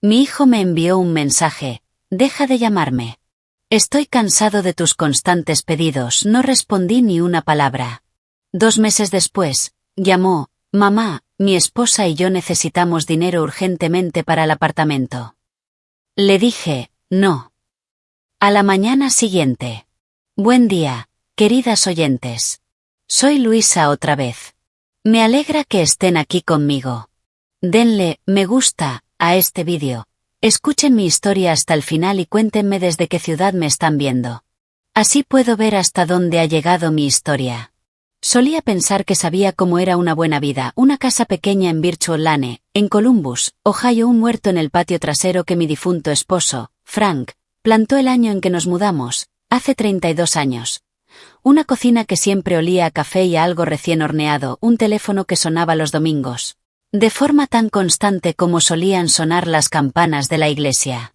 Mi hijo me envió un mensaje: deja de llamarme. Estoy cansado de tus constantes pedidos. No respondí ni una palabra. 2 meses después, llamó: mamá, mi esposa y yo necesitamos dinero urgentemente para el apartamento. Le dije: no. A la mañana siguiente. Buen día, queridas oyentes. Soy Luisa otra vez. Me alegra que estén aquí conmigo. Denle me gusta a este vídeo. Escuchen mi historia hasta el final y cuéntenme desde qué ciudad me están viendo. Así puedo ver hasta dónde ha llegado mi historia. Solía pensar que sabía cómo era una buena vida, una casa pequeña en Virtual Lane, en Columbus, Ohio, un huerto en el patio trasero que mi difunto esposo, Frank, plantó el año en que nos mudamos, hace 32 años. Una cocina que siempre olía a café y a algo recién horneado, un teléfono que sonaba los domingos, de forma tan constante como solían sonar las campanas de la iglesia.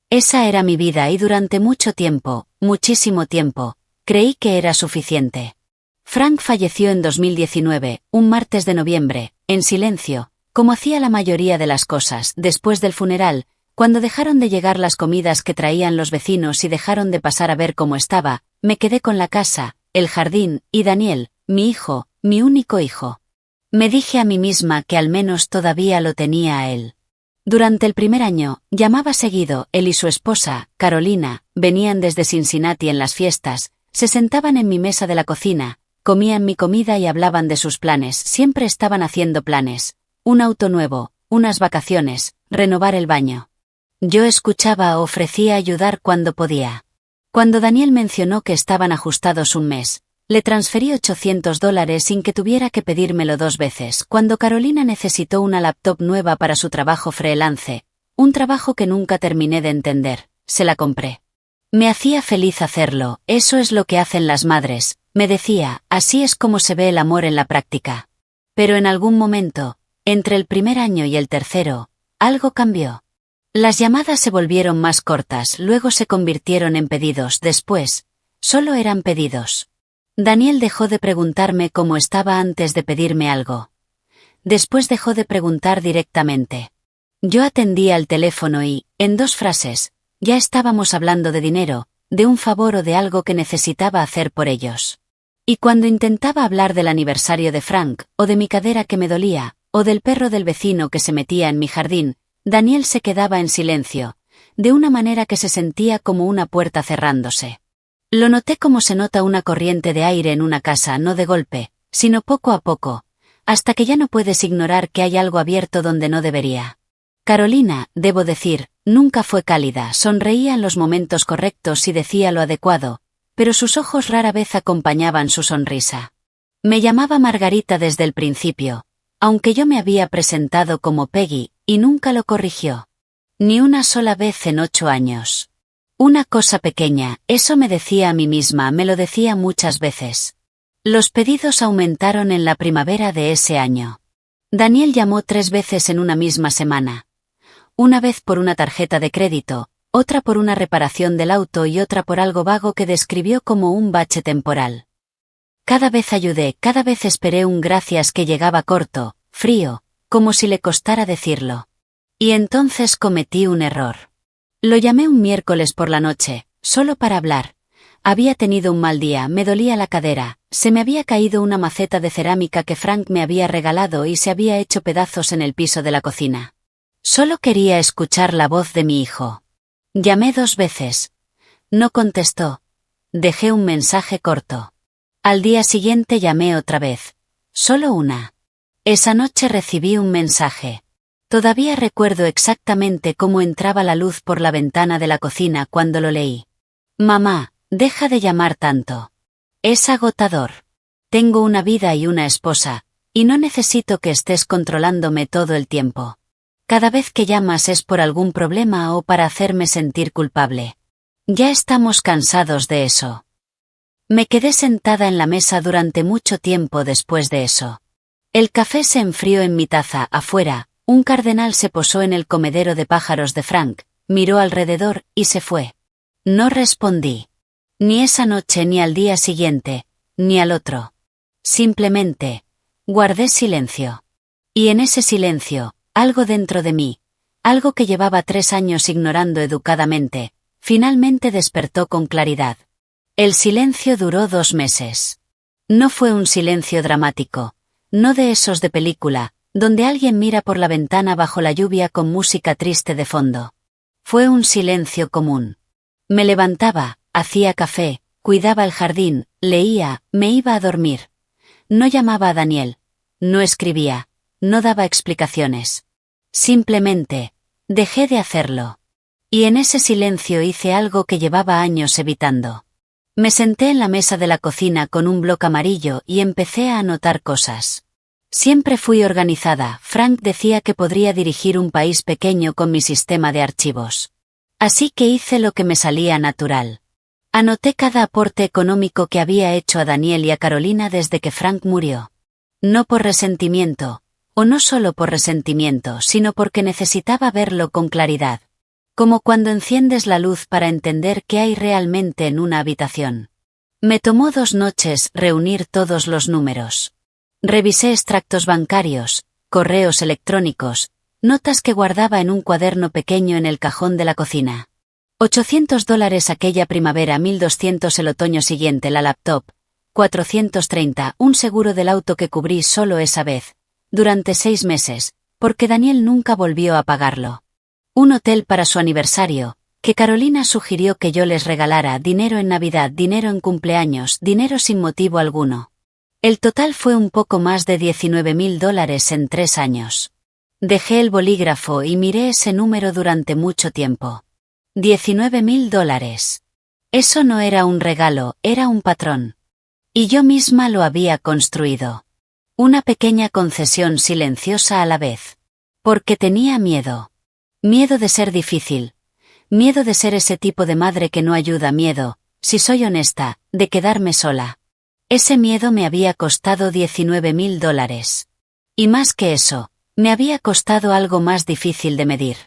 Esa era mi vida y durante mucho tiempo, muchísimo tiempo, creí que era suficiente. Frank falleció en 2019, un martes de noviembre, en silencio, como hacía la mayoría de las cosas. Después del funeral, cuando dejaron de llegar las comidas que traían los vecinos y dejaron de pasar a ver cómo estaba, me quedé con la casa, el jardín, y Daniel, mi hijo, mi único hijo. Me dije a mí misma que al menos todavía lo tenía a él. Durante el primer año, llamaba seguido. Él y su esposa, Carolina, venían desde Cincinnati en las fiestas, se sentaban en mi mesa de la cocina, comían mi comida y hablaban de sus planes. Siempre estaban haciendo planes: un auto nuevo, unas vacaciones, renovar el baño. Yo escuchaba, ofrecía ayudar cuando podía. Cuando Daniel mencionó que estaban ajustados un mes, le transferí $800 sin que tuviera que pedírmelo 2 veces. Cuando Carolina necesitó una laptop nueva para su trabajo freelance, un trabajo que nunca terminé de entender, se la compré. Me hacía feliz hacerlo. Eso es lo que hacen las madres, me decía, así es como se ve el amor en la práctica. Pero en algún momento, entre el primer año y el tercero, algo cambió. Las llamadas se volvieron más cortas, luego se convirtieron en pedidos, después, solo eran pedidos. Daniel dejó de preguntarme cómo estaba antes de pedirme algo. Después dejó de preguntar directamente. Yo atendía al teléfono y, en 2 frases, ya estábamos hablando de dinero, de un favor o de algo que necesitaba hacer por ellos. Y cuando intentaba hablar del aniversario de Frank, o de mi cadera que me dolía, o del perro del vecino que se metía en mi jardín, Daniel se quedaba en silencio, de una manera que se sentía como una puerta cerrándose. Lo noté como se nota una corriente de aire en una casa, no de golpe, sino poco a poco, hasta que ya no puedes ignorar que hay algo abierto donde no debería. Carolina, debo decir, nunca fue cálida, sonreía en los momentos correctos y decía lo adecuado, pero sus ojos rara vez acompañaban su sonrisa. Me llamaba Margarita desde el principio, aunque yo me había presentado como Peggy, y nunca lo corrigió. Ni una sola vez en 8 años. Una cosa pequeña, eso me decía a mí misma, me lo decía muchas veces. Los pedidos aumentaron en la primavera de ese año. Daniel llamó 3 veces en una misma semana. Una vez por una tarjeta de crédito, otra por una reparación del auto y otra por algo vago que describió como un bache temporal. Cada vez ayudé, cada vez esperé un gracias que llegaba corto, frío, como si le costara decirlo. Y entonces cometí un error. Lo llamé un miércoles por la noche, solo para hablar. Había tenido un mal día, me dolía la cadera, se me había caído una maceta de cerámica que Frank me había regalado y se había hecho pedazos en el piso de la cocina. Solo quería escuchar la voz de mi hijo. Llamé 2 veces. No contestó. Dejé un mensaje corto. Al día siguiente llamé otra vez. Solo una. Esa noche recibí un mensaje. Todavía recuerdo exactamente cómo entraba la luz por la ventana de la cocina cuando lo leí. Mamá, deja de llamar tanto. Es agotador. Tengo una vida y una esposa, y no necesito que estés controlándome todo el tiempo. Cada vez que llamas es por algún problema o para hacerme sentir culpable. Ya estamos cansados de eso. Me quedé sentada en la mesa durante mucho tiempo después de eso. El café se enfrió en mi taza. Afuera, un cardenal se posó en el comedero de pájaros de Frank, miró alrededor y se fue. No respondí. Ni esa noche ni al día siguiente, ni al otro. Simplemente, guardé silencio. Y en ese silencio, algo dentro de mí, algo que llevaba 3 años ignorando educadamente, finalmente despertó con claridad. El silencio duró 2 meses. No fue un silencio dramático, no de esos de película, donde alguien mira por la ventana bajo la lluvia con música triste de fondo. Fue un silencio común. Me levantaba, hacía café, cuidaba el jardín, leía, me iba a dormir. No llamaba a Daniel, no escribía, no daba explicaciones. Simplemente, dejé de hacerlo. Y en ese silencio hice algo que llevaba años evitando. Me senté en la mesa de la cocina con un bloc amarillo y empecé a anotar cosas. Siempre fui organizada. Frank decía que podría dirigir un país pequeño con mi sistema de archivos. Así que hice lo que me salía natural. Anoté cada aporte económico que había hecho a Daniel y a Carolina desde que Frank murió. No por resentimiento, o no solo por resentimiento, sino porque necesitaba verlo con claridad. Como cuando enciendes la luz para entender qué hay realmente en una habitación. Me tomó 2 noches reunir todos los números. Revisé extractos bancarios, correos electrónicos, notas que guardaba en un cuaderno pequeño en el cajón de la cocina. $800 aquella primavera, 1200 el otoño siguiente, la laptop, 430, un seguro del auto que cubrí solo esa vez, durante 6 meses, porque Daniel nunca volvió a pagarlo. Un hotel para su aniversario, que Carolina sugirió que yo les regalara, dinero en Navidad, dinero en cumpleaños, dinero sin motivo alguno. El total fue un poco más de $19,000 en 3 años. Dejé el bolígrafo y miré ese número durante mucho tiempo. $19,000. Eso no era un regalo, era un patrón. Y yo misma lo había construido. Una pequeña concesión silenciosa a la vez. Porque tenía miedo. Miedo de ser difícil. Miedo de ser ese tipo de madre que no ayuda, miedo, si soy honesta, de quedarme sola. Ese miedo me había costado $19,000. Y más que eso, me había costado algo más difícil de medir.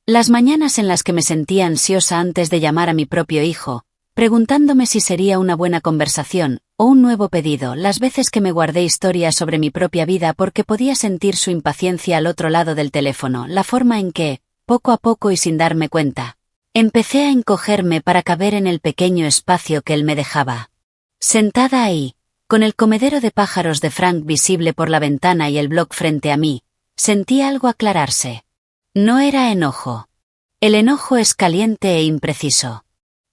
Las mañanas en las que me sentía ansiosa antes de llamar a mi propio hijo, preguntándome si sería una buena conversación, o un nuevo pedido, las veces que me guardé historias sobre mi propia vida porque podía sentir su impaciencia al otro lado del teléfono, la forma en que, poco a poco y sin darme cuenta, empecé a encogerme para caber en el pequeño espacio que él me dejaba. Sentada ahí, con el comedero de pájaros de Frank visible por la ventana y el blog frente a mí, sentí algo aclararse. No era enojo. El enojo es caliente e impreciso.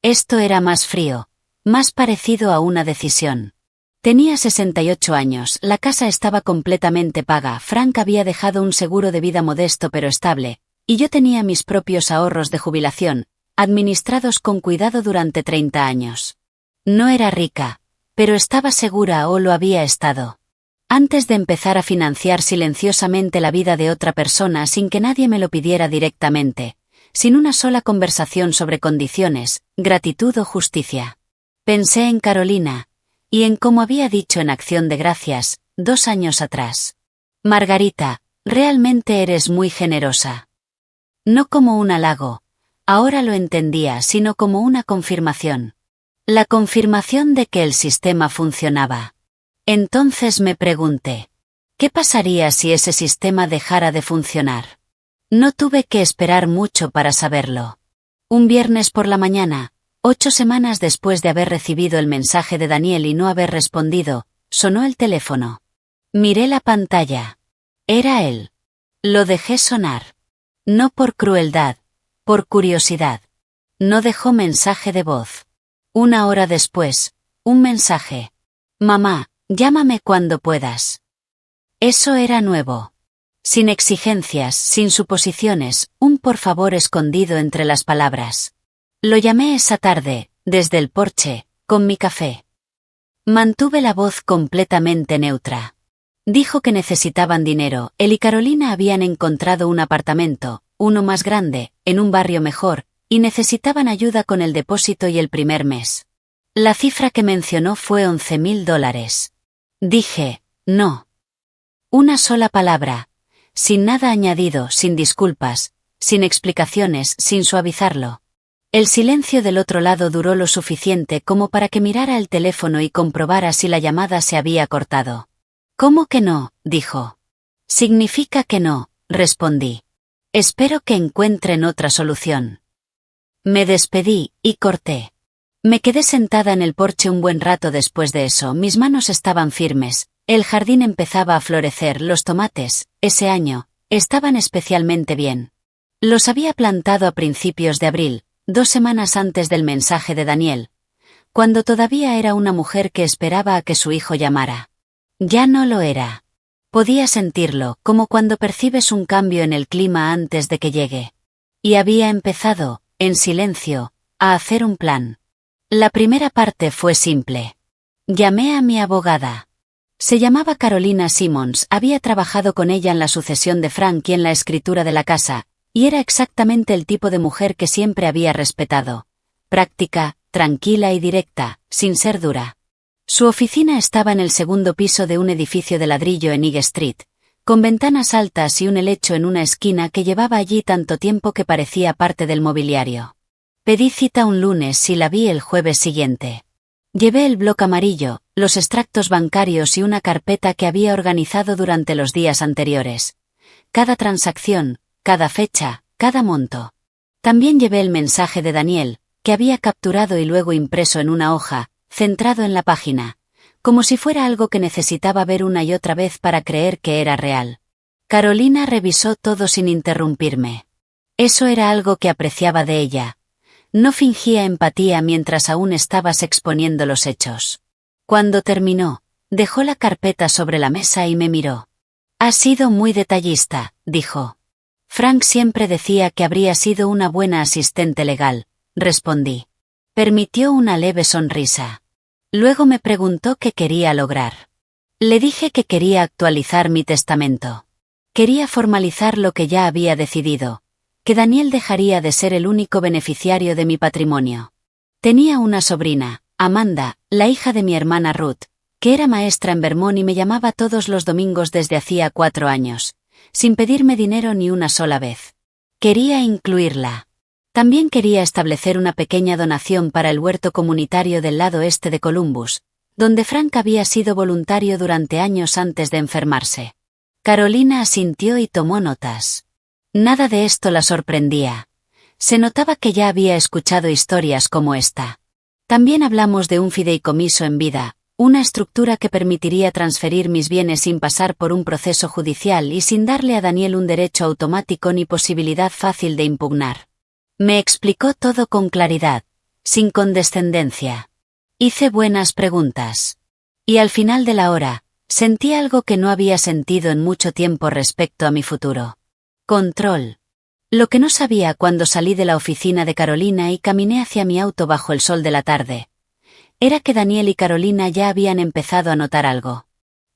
Esto era más frío, más parecido a una decisión. Tenía 68 años, la casa estaba completamente paga, Frank había dejado un seguro de vida modesto pero estable, y yo tenía mis propios ahorros de jubilación, administrados con cuidado durante 30 años. No era rica, pero estaba segura o lo había estado. Antes de empezar a financiar silenciosamente la vida de otra persona sin que nadie me lo pidiera directamente, sin una sola conversación sobre condiciones, gratitud o justicia. Pensé en Carolina, y en cómo había dicho en Acción de Gracias, 2 años atrás. Margarita, realmente eres muy generosa. No como un halago, ahora lo entendía, sino como una confirmación. La confirmación de que el sistema funcionaba. Entonces me pregunté, ¿qué pasaría si ese sistema dejara de funcionar? No tuve que esperar mucho para saberlo. Un viernes por la mañana, 8 semanas después de haber recibido el mensaje de Daniel y no haber respondido, sonó el teléfono. Miré la pantalla. Era él. Lo dejé sonar. No por crueldad, por curiosidad. No dejó mensaje de voz. 1 hora después, un mensaje. Mamá, llámame cuando puedas. Eso era nuevo. Sin exigencias, sin suposiciones, un por favor escondido entre las palabras. Lo llamé esa tarde, desde el porche, con mi café. Mantuve la voz completamente neutra. Dijo que necesitaban dinero, él y Carolina habían encontrado un apartamento, uno más grande, en un barrio mejor, y necesitaban ayuda con el depósito y el primer mes. La cifra que mencionó fue $11,000. Dije, no. Una sola palabra, sin nada añadido, sin disculpas, sin explicaciones, sin suavizarlo. El silencio del otro lado duró lo suficiente como para que mirara el teléfono y comprobara si la llamada se había cortado. ¿Cómo que no?, dijo. Significa que no, respondí. Espero que encuentren otra solución. Me despedí, y corté. Me quedé sentada en el porche un buen rato después de eso, mis manos estaban firmes, el jardín empezaba a florecer, los tomates, ese año, estaban especialmente bien. Los había plantado a principios de abril, 2 semanas antes del mensaje de Daniel, cuando todavía era una mujer que esperaba a que su hijo llamara. Ya no lo era. Podía sentirlo, como cuando percibes un cambio en el clima antes de que llegue. Y había empezado, en silencio, a hacer un plan. La primera parte fue simple. Llamé a mi abogada. Se llamaba Carolina Simmons, había trabajado con ella en la sucesión de Frank y en la escritura de la casa, y era exactamente el tipo de mujer que siempre había respetado. Práctica, tranquila y directa, sin ser dura. Su oficina estaba en el segundo piso de un edificio de ladrillo en High Street, con ventanas altas y un helecho en una esquina que llevaba allí tanto tiempo que parecía parte del mobiliario. Pedí cita un lunes y la vi el jueves siguiente. Llevé el bloc amarillo, los extractos bancarios y una carpeta que había organizado durante los días anteriores. Cada transacción, cada fecha, cada monto. También llevé el mensaje de Daniel, que había capturado y luego impreso en una hoja, centrado en la página, como si fuera algo que necesitaba ver una y otra vez para creer que era real. Carolina revisó todo sin interrumpirme. Eso era algo que apreciaba de ella. No fingía empatía mientras aún estabas exponiendo los hechos. Cuando terminó, dejó la carpeta sobre la mesa y me miró. «Has sido muy detallista», dijo. «Frank siempre decía que habría sido una buena asistente legal», respondí. Permitió una leve sonrisa. Luego me preguntó qué quería lograr. Le dije que quería actualizar mi testamento. Quería formalizar lo que ya había decidido, que Daniel dejaría de ser el único beneficiario de mi patrimonio. Tenía una sobrina, Amanda, la hija de mi hermana Ruth, que era maestra en Vermont y me llamaba todos los domingos desde hacía 4 años, sin pedirme dinero ni una sola vez. Quería incluirla. También quería establecer una pequeña donación para el huerto comunitario del lado este de Columbus, donde Frank había sido voluntario durante años antes de enfermarse. Carolina asintió y tomó notas. Nada de esto la sorprendía. Se notaba que ya había escuchado historias como esta. También hablamos de un fideicomiso en vida, una estructura que permitiría transferir mis bienes sin pasar por un proceso judicial y sin darle a Daniel un derecho automático ni posibilidad fácil de impugnar. Me explicó todo con claridad, sin condescendencia. Hice buenas preguntas. Y al final de la hora, sentí algo que no había sentido en mucho tiempo respecto a mi futuro. Control. Lo que no sabía cuando salí de la oficina de Carolina y caminé hacia mi auto bajo el sol de la tarde, era que Daniel y Carolina ya habían empezado a notar algo.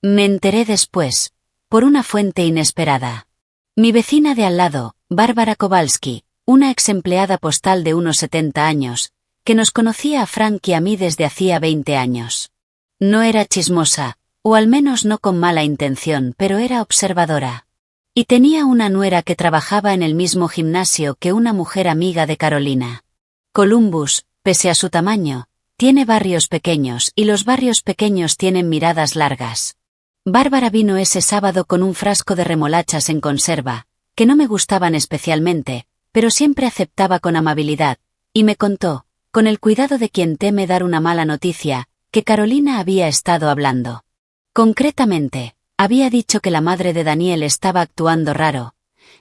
Me enteré después, por una fuente inesperada. Mi vecina de al lado, Bárbara Kowalski, una ex empleada postal de unos 70 años, que nos conocía a Frank y a mí desde hacía 20 años. No era chismosa, o al menos no con mala intención, pero era observadora. Y tenía una nuera que trabajaba en el mismo gimnasio que una mujer amiga de Carolina. Columbus, pese a su tamaño, tiene barrios pequeños y los barrios pequeños tienen miradas largas. Bárbara vino ese sábado con un frasco de remolachas en conserva, que no me gustaban especialmente, pero siempre aceptaba con amabilidad, y me contó, con el cuidado de quien teme dar una mala noticia, que Carolina había estado hablando. Concretamente, había dicho que la madre de Daniel estaba actuando raro,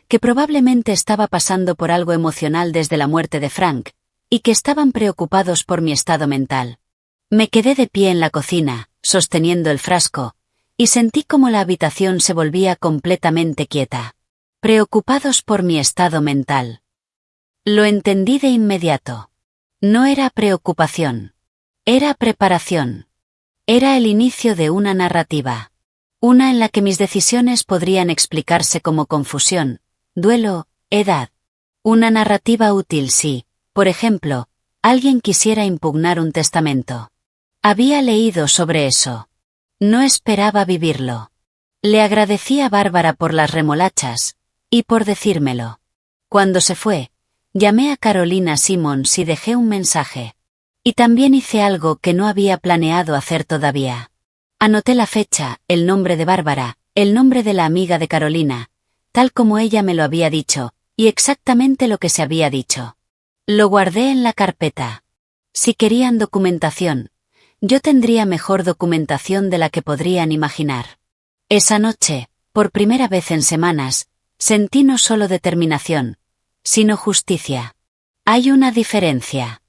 que probablemente estaba pasando por algo emocional desde la muerte de Frank, y que estaban preocupados por mi estado mental. Me quedé de pie en la cocina, sosteniendo el frasco, y sentí como la habitación se volvía completamente quieta. Preocupados por mi estado mental. Lo entendí de inmediato. No era preocupación. Era preparación. Era el inicio de una narrativa. Una en la que mis decisiones podrían explicarse como confusión, duelo, edad. Una narrativa útil si, por ejemplo, alguien quisiera impugnar un testamento. Había leído sobre eso. No esperaba vivirlo. Le agradecí a Bárbara por las remolachas, y por decírmelo. Cuando se fue, llamé a Carolina Simmons y dejé un mensaje. Y también hice algo que no había planeado hacer todavía. Anoté la fecha, el nombre de Bárbara, el nombre de la amiga de Carolina, tal como ella me lo había dicho, Y exactamente lo que se había dicho. Lo guardé en la carpeta. Si querían documentación, yo tendría mejor documentación de la que podrían imaginar. Esa noche, por primera vez en semanas, sentí no solo determinación, sino justicia. Hay una diferencia.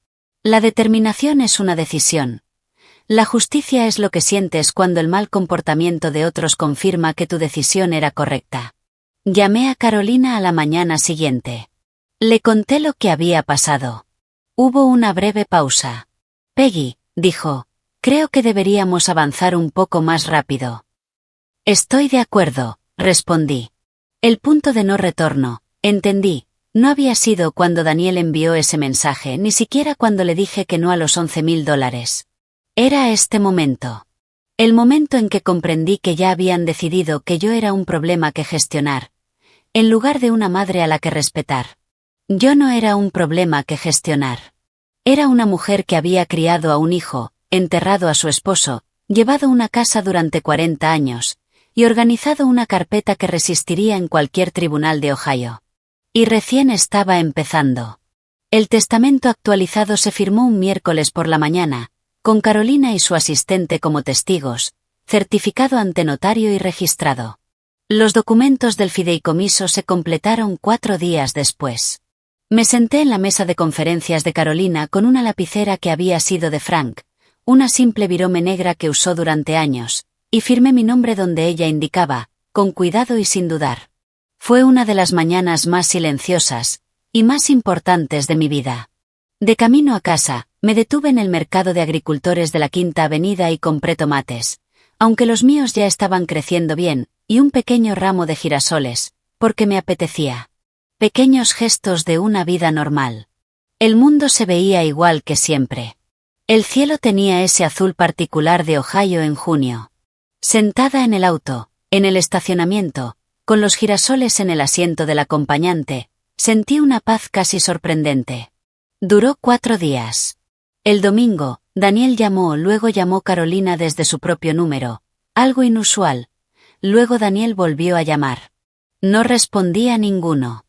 La determinación es una decisión. La justicia es lo que sientes cuando el mal comportamiento de otros confirma que tu decisión era correcta. Llamé a Carolina a la mañana siguiente. Le conté lo que había pasado. Hubo una breve pausa. Peggy, dijo, creo que deberíamos avanzar un poco más rápido. Estoy de acuerdo, respondí. El punto de no retorno, entendí, no había sido cuando Daniel envió ese mensaje, ni siquiera cuando le dije que no a los $11,000. Era este momento. El momento en que comprendí que ya habían decidido que yo era un problema que gestionar, en lugar de una madre a la que respetar. Yo no era un problema que gestionar. Era una mujer que había criado a un hijo, enterrado a su esposo, llevado una casa durante 40 años, y organizado una carpeta que resistiría en cualquier tribunal de Ohio. Y recién estaba empezando. El testamento actualizado se firmó un miércoles por la mañana, con Carolina y su asistente como testigos, certificado ante notario y registrado. Los documentos del fideicomiso se completaron 4 días después. Me senté en la mesa de conferencias de Carolina con una lapicera que había sido de Frank, una simple virome negra que usó durante años, y firmé mi nombre donde ella indicaba, con cuidado y sin dudar. Fue una de las mañanas más silenciosas y más importantes de mi vida. De camino a casa, me detuve en el mercado de agricultores de la Quinta Avenida y compré tomates, aunque los míos ya estaban creciendo bien, y un pequeño ramo de girasoles, porque me apetecía. Pequeños gestos de una vida normal. El mundo se veía igual que siempre. El cielo tenía ese azul particular de Ohio en junio. Sentada en el auto, en el estacionamiento, con los girasoles en el asiento del acompañante, sentí una paz casi sorprendente. Duró 4 días. El domingo, Daniel luego llamó Carolina desde su propio número, algo inusual. Luego Daniel volvió a llamar. No respondía a ninguno.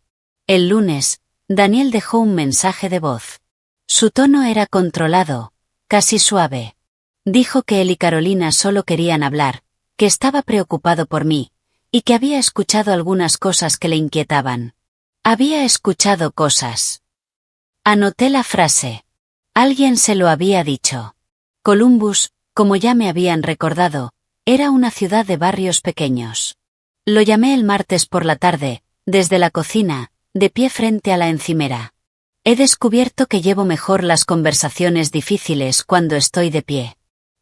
El lunes, Daniel dejó un mensaje de voz. Su tono era controlado, casi suave. Dijo que él y Carolina solo querían hablar, que estaba preocupado por mí, y que había escuchado algunas cosas que le inquietaban. Había escuchado cosas. Anoté la frase. Alguien se lo había dicho. Columbus, como ya me habían recordado, era una ciudad de barrios pequeños. Lo llamé el martes por la tarde, desde la cocina, de pie frente a la encimera. He descubierto que llevo mejor las conversaciones difíciles cuando estoy de pie.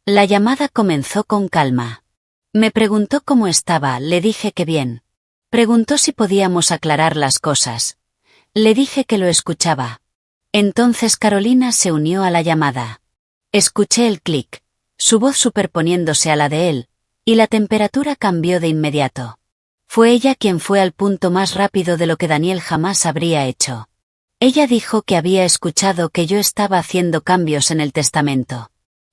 La llamada comenzó con calma. Me preguntó cómo estaba, le dije que bien. Preguntó si podíamos aclarar las cosas. Le dije que lo escuchaba. Entonces Carolina se unió a la llamada. Escuché el clic, su voz superponiéndose a la de él, y la temperatura cambió de inmediato. Fue ella quien fue al punto más rápido de lo que Daniel jamás habría hecho. Ella dijo que había escuchado que yo estaba haciendo cambios en el testamento.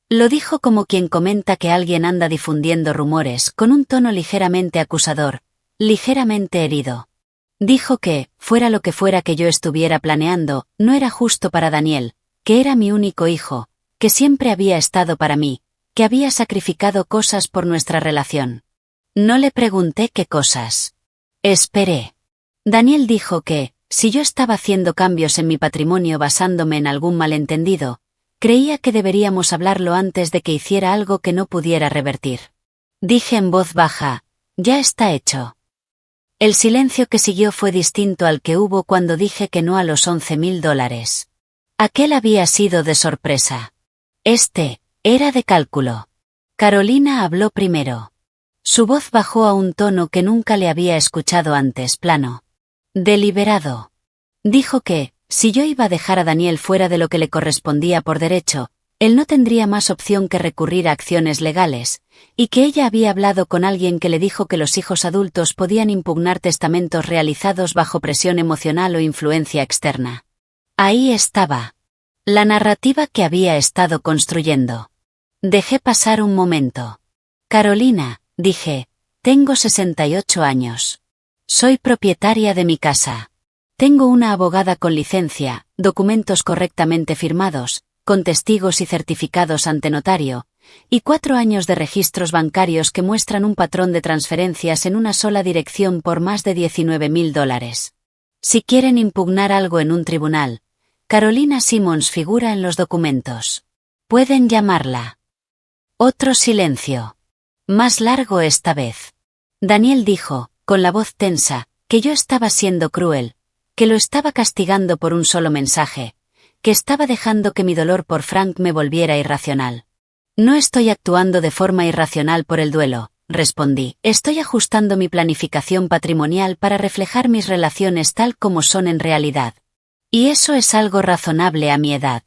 Lo dijo como quien comenta que alguien anda difundiendo rumores, con un tono ligeramente acusador, ligeramente herido. Dijo que, fuera lo que fuera que yo estuviera planeando, no era justo para Daniel, que era mi único hijo, que siempre había estado para mí, que había sacrificado cosas por nuestra relación. No le pregunté qué cosas. Esperé. Daniel dijo que, si yo estaba haciendo cambios en mi patrimonio basándome en algún malentendido, creía que deberíamos hablarlo antes de que hiciera algo que no pudiera revertir. Dije en voz baja, ya está hecho. El silencio que siguió fue distinto al que hubo cuando dije que no a los $11,000. Aquel había sido de sorpresa. Este, era de cálculo. Carolina habló primero. Su voz bajó a un tono que nunca le había escuchado antes, plano. Deliberado. Dijo que, si yo iba a dejar a Daniel fuera de lo que le correspondía por derecho, él no tendría más opción que recurrir a acciones legales, y que ella había hablado con alguien que le dijo que los hijos adultos podían impugnar testamentos realizados bajo presión emocional o influencia externa. Ahí estaba. La narrativa que había estado construyendo. Dejé pasar un momento. Carolina, dije, tengo 68 años. Soy propietaria de mi casa. Tengo una abogada con licencia, documentos correctamente firmados, con testigos y certificados ante notario, y 4 años de registros bancarios que muestran un patrón de transferencias en una sola dirección por más de $19.000. Si quieren impugnar algo en un tribunal, Carolina Simmons figura en los documentos. Pueden llamarla. Otro silencio. Más largo esta vez. Daniel dijo, con la voz tensa, que yo estaba siendo cruel, que lo estaba castigando por un solo mensaje, que estaba dejando que mi dolor por Frank me volviera irracional. No estoy actuando de forma irracional por el duelo, respondí. Estoy ajustando mi planificación patrimonial para reflejar mis relaciones tal como son en realidad. Y eso es algo razonable a mi edad.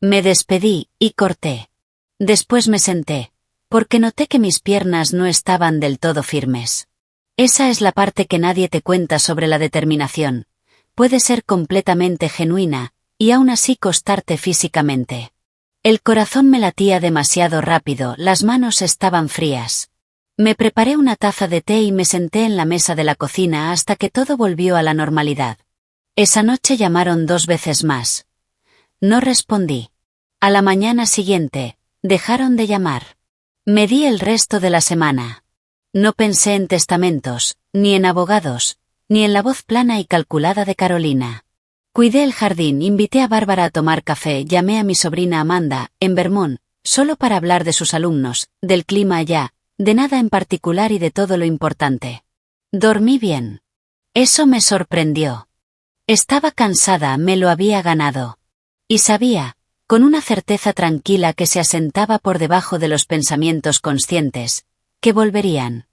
Me despedí, y corté. Después me senté, porque noté que mis piernas no estaban del todo firmes. Esa es la parte que nadie te cuenta sobre la determinación. Puede ser completamente genuina, y aún así costarte físicamente. El corazón me latía demasiado rápido, las manos estaban frías. Me preparé una taza de té y me senté en la mesa de la cocina hasta que todo volvió a la normalidad. Esa noche llamaron 2 veces más. No respondí. A la mañana siguiente, dejaron de llamar. Me di el resto de la semana. No pensé en testamentos, ni en abogados, ni en la voz plana y calculada de Carolina. Cuidé el jardín, invité a Bárbara a tomar café, llamé a mi sobrina Amanda, en Vermont, solo para hablar de sus alumnos, del clima allá, de nada en particular y de todo lo importante. Dormí bien. Eso me sorprendió. Estaba cansada, me lo había ganado. Y sabía, con una certeza tranquila que se asentaba por debajo de los pensamientos conscientes, que volverían.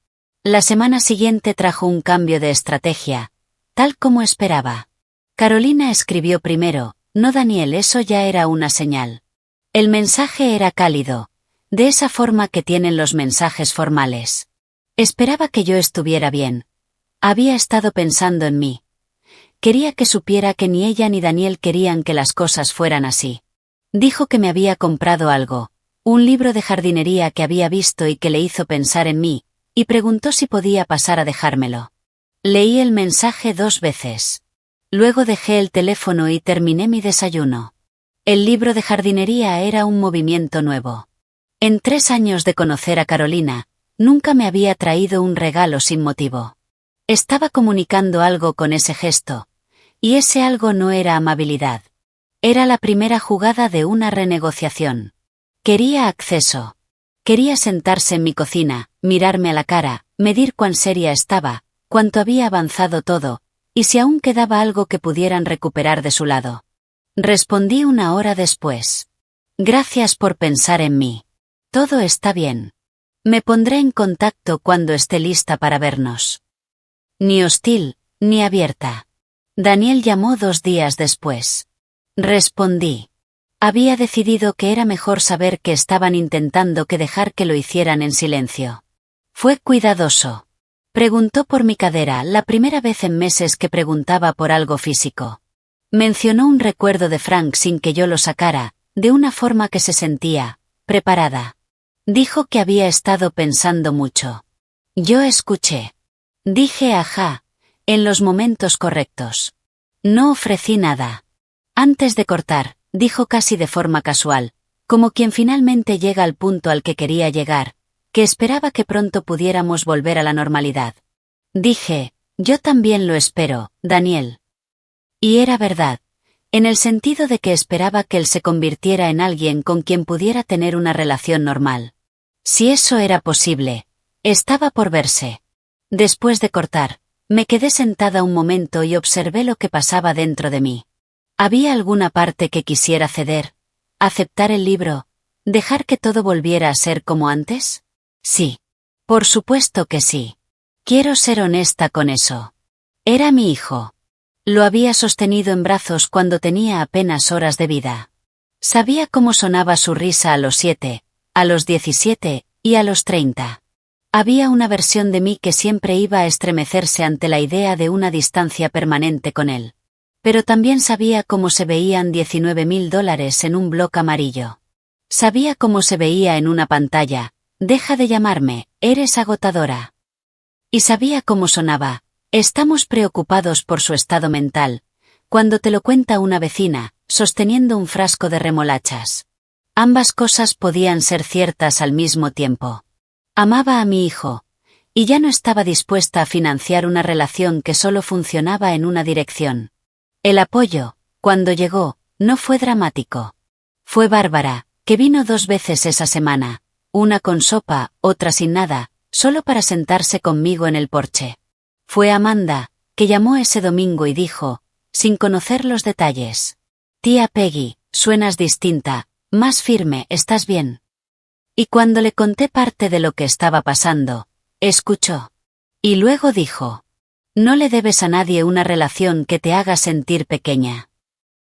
La semana siguiente trajo un cambio de estrategia, tal como esperaba. Carolina escribió primero, no Daniel, eso ya era una señal. El mensaje era cálido, de esa forma que tienen los mensajes formales. Esperaba que yo estuviera bien. Había estado pensando en mí. Quería que supiera que ni ella ni Daniel querían que las cosas fueran así. Dijo que me había comprado algo, un libro de jardinería que había visto y que le hizo pensar en mí, y preguntó si podía pasar a dejármelo. Leí el mensaje 2 veces. Luego dejé el teléfono y terminé mi desayuno. El libro de jardinería era un movimiento nuevo. En 3 años de conocer a Carolina, nunca me había traído un regalo sin motivo. Estaba comunicando algo con ese gesto, y ese algo no era amabilidad. Era la primera jugada de una renegociación. Quería acceso. Quería sentarse en mi cocina, mirarme a la cara, medir cuán seria estaba, cuánto había avanzado todo, y si aún quedaba algo que pudieran recuperar de su lado. Respondí 1 hora después. Gracias por pensar en mí. Todo está bien. Me pondré en contacto cuando esté lista para vernos. Ni hostil, ni abierta. Daniel llamó 2 días después. Respondí. Había decidido que era mejor saber que estaban intentando que dejar que lo hicieran en silencio. Fue cuidadoso. Preguntó por mi cadera, la primera vez en meses que preguntaba por algo físico. Mencionó un recuerdo de Frank sin que yo lo sacara, de una forma que se sentía preparada. Dijo que había estado pensando mucho. Yo escuché. Dije ajá, en los momentos correctos. No ofrecí nada. Antes de cortar, dijo casi de forma casual, como quien finalmente llega al punto al que quería llegar, que esperaba que pronto pudiéramos volver a la normalidad. Dije, yo también lo espero, Daniel. Y era verdad, en el sentido de que esperaba que él se convirtiera en alguien con quien pudiera tener una relación normal. Si eso era posible, estaba por verse. Después de cortar, me quedé sentada un momento y observé lo que pasaba dentro de mí. ¿Había alguna parte que quisiera ceder? ¿Aceptar el libro? ¿Dejar que todo volviera a ser como antes? Sí. Por supuesto que sí. Quiero ser honesta con eso. Era mi hijo. Lo había sostenido en brazos cuando tenía apenas horas de vida. Sabía cómo sonaba su risa a los 7, a los 17 y a los 30. Había una versión de mí que siempre iba a estremecerse ante la idea de una distancia permanente con él. Pero también sabía cómo se veían $19.000 en un bloc amarillo. Sabía cómo se veía en una pantalla, deja de llamarme, eres agotadora. Y sabía cómo sonaba, Estamos preocupados por su estado mental, cuando te lo cuenta una vecina, sosteniendo un frasco de remolachas. Ambas cosas podían ser ciertas al mismo tiempo. Amaba a mi hijo, y ya no estaba dispuesta a financiar una relación que solo funcionaba en una dirección. El apoyo, cuando llegó, no fue dramático. Fue Bárbara, que vino 2 veces esa semana, una con sopa, otra sin nada, solo para sentarse conmigo en el porche. Fue Amanda, que llamó ese domingo y dijo, sin conocer los detalles: «Tía Peggy, suenas distinta, más firme, ¿estás bien?». Y cuando le conté parte de lo que estaba pasando, escuchó. Y luego dijo: «No le debes a nadie una relación que te haga sentir pequeña».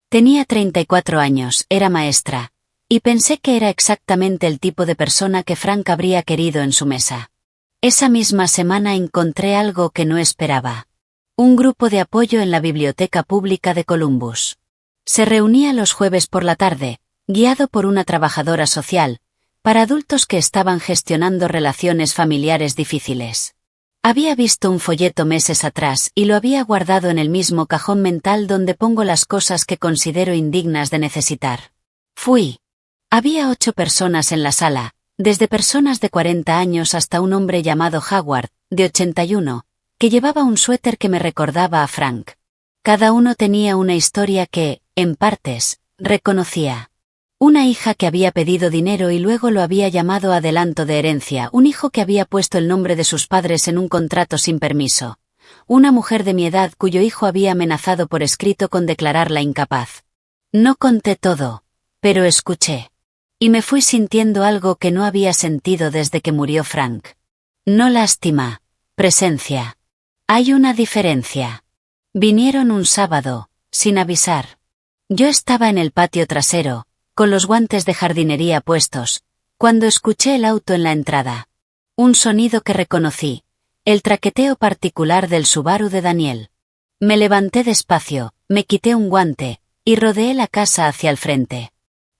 Tenía 34 años, era maestra, y pensé que era exactamente el tipo de persona que Frank habría querido en su mesa. Esa misma semana encontré algo que no esperaba. Un grupo de apoyo en la biblioteca pública de Columbus. Se reunía los jueves por la tarde, guiado por una trabajadora social, para adultos que estaban gestionando relaciones familiares difíciles. Había visto un folleto meses atrás y lo había guardado en el mismo cajón mental donde pongo las cosas que considero indignas de necesitar. Fui. Había 8 personas en la sala, desde personas de 40 años hasta un hombre llamado Howard, de 81, que llevaba un suéter que me recordaba a Frank. Cada uno tenía una historia que, en partes, reconocía. Una hija que había pedido dinero y luego lo había llamado adelanto de herencia, un hijo que había puesto el nombre de sus padres en un contrato sin permiso, una mujer de mi edad cuyo hijo había amenazado por escrito con declararla incapaz. No conté todo, pero escuché. Y me fui sintiendo algo que no había sentido desde que murió Frank. No lástima, presencia. Hay una diferencia. Vinieron un sábado, sin avisar. Yo estaba en el patio trasero, con los guantes de jardinería puestos, cuando escuché el auto en la entrada. Un sonido que reconocí, el traqueteo particular del Subaru de Daniel. Me levanté despacio, me quité un guante, y rodeé la casa hacia el frente.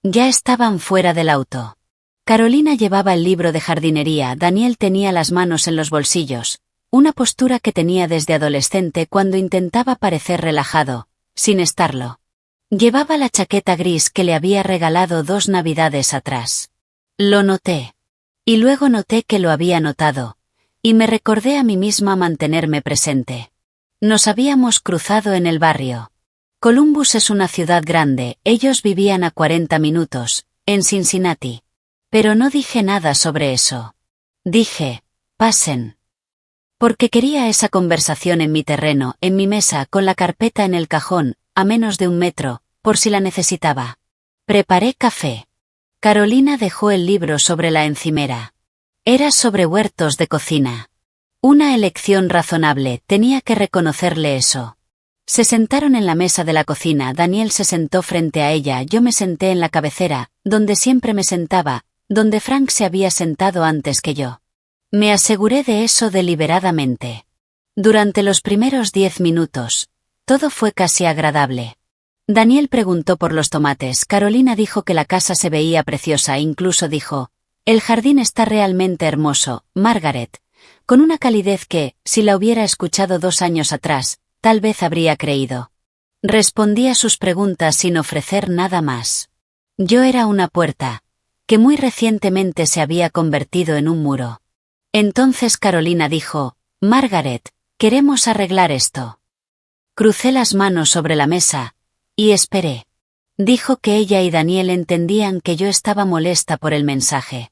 Ya estaban fuera del auto. Carolina llevaba el libro de jardinería, Daniel tenía las manos en los bolsillos, una postura que tenía desde adolescente cuando intentaba parecer relajado, sin estarlo. Llevaba la chaqueta gris que le había regalado 2 navidades atrás. Lo noté. Y luego noté que lo había notado, y me recordé a mí misma mantenerme presente. Nos habíamos cruzado en el barrio. Columbus es una ciudad grande, ellos vivían a 40 minutos, en Cincinnati. Pero no dije nada sobre eso. Dije, pasen. Porque quería esa conversación en mi terreno, en mi mesa, con la carpeta en el cajón, a menos de 1 metro, por si la necesitaba. Preparé café. Carolina dejó el libro sobre la encimera. Era sobre huertos de cocina. Una elección razonable, tenía que reconocerle eso. Se sentaron en la mesa de la cocina, Daniel se sentó frente a ella, yo me senté en la cabecera, donde siempre me sentaba, donde Frank se había sentado antes que yo. Me aseguré de eso deliberadamente. Durante los primeros 10 minutos, todo fue casi agradable. Daniel preguntó por los tomates, Carolina dijo que la casa se veía preciosa, incluso dijo, «El jardín está realmente hermoso, Margaret», con una calidez que, si la hubiera escuchado 2 años atrás, tal vez habría creído. Respondí a sus preguntas sin ofrecer nada más. Yo era una puerta, que muy recientemente se había convertido en un muro. Entonces Carolina dijo, «Margaret, queremos arreglar esto». Crucé las manos sobre la mesa, y esperé. Dijo que ella y Daniel entendían que yo estaba molesta por el mensaje.